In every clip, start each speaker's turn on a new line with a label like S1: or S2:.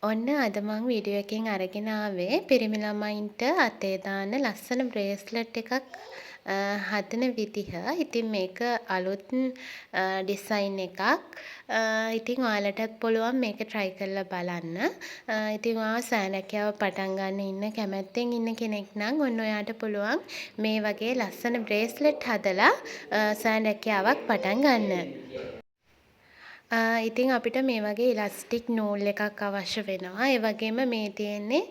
S1: ඔන්න අද මං වීඩියෝ එකකින් අරගෙන ආවේ පිරිමි ළමයින්ට අතේ දාන ලස්සන බ්‍රේස්ලට් එකක් හදන විදිහ. ඉතින් මේක අලුත් ඩිසයින් එකක්. ඉතින් ඔයාලටත් පුළුවන් මේක try කරලා බලන්න. ඉතින් ඔයා සෑනැකියාව පටන් ගන්න ඉන්න කැමැත්තෙන් ඉන්න කෙනෙක් නම් ඔන්න ඔයාට පුළුවන් මේ වගේ ලස්සන බ්‍රේස්ලට් හදලා සෑනැකියාවක් පටන් ගන්න. ඉතින් අපිට මේ වගේ ඉලාස්ටික් නූල් එකක් අවශ්‍ය වෙනවා. ඒ වගේම මේ තියෙන්නේ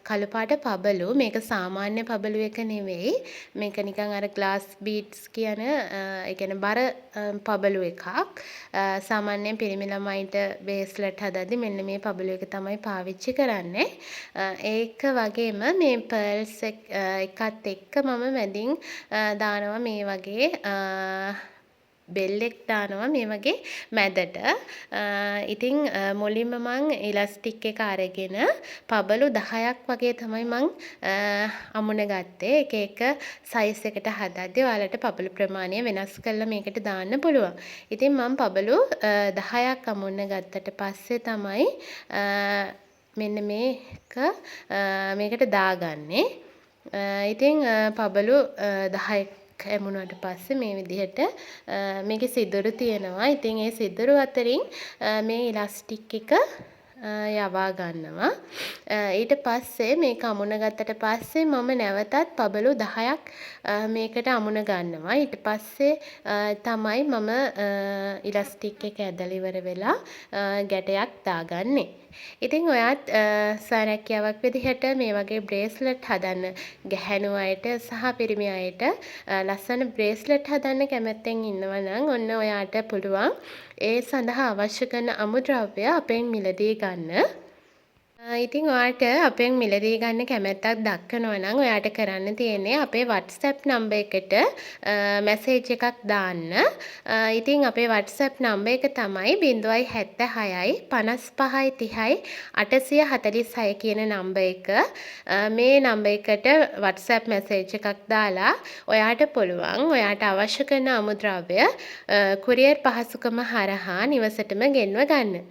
S1: කළු පාට පබලු. මේක සාමාන්‍ය පබලු එක නෙවෙයි. මේක නිකන් අර ග්ලාස් බීඩ්ස් කියන ඒ කියන්නේ බර පබලු එකක්. සාමාන්‍යයෙන් පිරිමි ළමයින්ට බේස්ලට් හදද්දි මෙන්න මේ පබලු එක තමයි පාවිච්චි කරන්නේ. ඒක වගේම මේ පර්ල්ස් එකත් එක්ක මම මැදින් දානවා මේ වගේ බෙල්ලෙක් දානවා මේ වගේ මැදට. ඉතින් මුලින්ම මං ඉලාස්ටික් එක අරගෙන පබලු 10ක් වගේ තමයි මං අමුණ ගත්තේ. එක එක සයිස් එකට හදද්දී ඔයාලට පබලු ප්‍රමාණය වෙනස් කරලා මේකට දාන්න පුළුවන්. ඉතින් මං පබලු 10ක් අමුණ ගත්තට පස්සේ තමයි මෙන්න මේකට දාගන්නේ. ඉතින් පබලු 10ක් ඇමුණාට පස්සේ මේ විදිහට මේකේ සිදුරු තියෙනවා. ඉතින් ඒ සිදුරු අතරින් මේ ඉලාස්ටික් එක යවා ගන්නවා. ඊට පස්සේ මේක අමුණ ගත්තට පස්සේ මම නැවතත් පබලු 10ක් මේකට අමුණ ගන්නවා. ඊට පස්සේ තමයි මම ඉලාස්ටික් එක ඇදලා ඉවර වෙලා ගැටයක් දාගන්නේ. ඉතින් ඔයාත් සාරක්කියාවක් විදිහට මේ වගේ බ්‍රේස්ලට් හදන්න ගැහැණු අයට සහ පිරිමි අයට ලස්සන බ්‍රේස්ලට් හදන්න කැමැත්තෙන් ඉන්නවා නම් ඔන්න ඔයාට පුළුවන් ඒ සඳහා අවශ්‍ය කරන අමුද්‍රව්‍ය අපෙන් මිලදී ගන්න. ඉතින් ඔයාට අපෙන් මිලදී ගන්න කැමැත්තක් දක්වනවා නම් ඔයාට කරන්න තියෙන්නේ අපේ WhatsApp නම්බර් එකට මැසේජ් එකක් දාන්න. ඉතින් අපේ WhatsApp නම්බර් එක තමයි 076යි 55යි 30යි 846 කියන නම්බර් එක. මේ නම්බර් එකට WhatsApp මැසේජ් එකක් දාලා ඔයාට පුළුවන් ඔයාට අවශ්‍ය කරන අමුද්‍රව්‍ය කුරියර් පහසුකම හරහා නිවසටම ගෙන්ව ගන්න.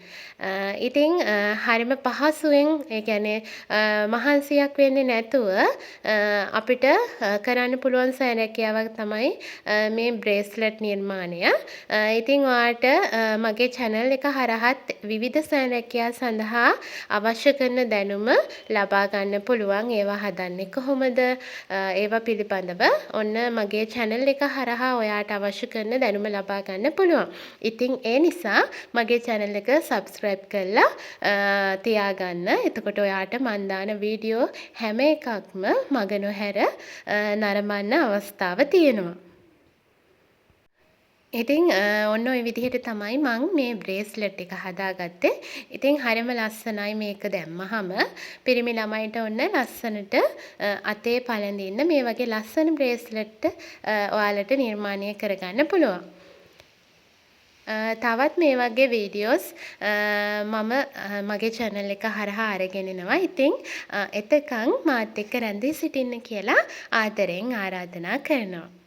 S1: ඉතින් හරිම පහසුවෙන් ඒ කියන්නේ මහන්සියක් වෙන්නේ නැතුව අපිට කරන්න පුළුවන් සෑනැකියාවක් තමයි මේ බ්‍රේස්ලට් නිර්මාණය. ඉතින් ඔයාට මගේ channel එක හරහත් විවිධ සෑනැකියා සඳහා අවශ්‍ය කරන දැනුම ලබා ගන්න පුළුවන්. ඒවා හදන්නේ කොහොමද? ඒවා පිළිබඳව ඔන්න මගේ channel එක හරහා ඔයාට අවශ්‍ය කරන දැනුම ලබා ගන්න පුළුවන්. ඉතින් ඒ නිසා මගේ channel එක subscribe කරලා තියාගන්න. එතකොට ඔයාට මන් දාන වීඩියෝ හැම එකක්ම මග නොහැර නරඹන්න අවස්ථාව තියෙනවා. ඉතින් ඔන්න ඔය විදිහට තමයි මං මේ බ්‍රේස්ලට් එක හදාගත්තේ. ඉතින් හරිම ලස්සනයි මේක දැම්මහම පිරිමි ළමයිට ඔන්න ලස්සනට අතේ පළඳින්න මේ වගේ ලස්සන බ්‍රේස්ලට් ඔයාලට නිර්මාණය කරගන්න පුළුවන්. තවත් මේ වගේ වීඩියෝස් මම මගේ channel එක හරහා අරගෙන එනවා. ඉතින් එතකන් මාත් එක්ක රැඳී සිටින්න කියලා ආදරෙන් ආරාධනා කරනවා.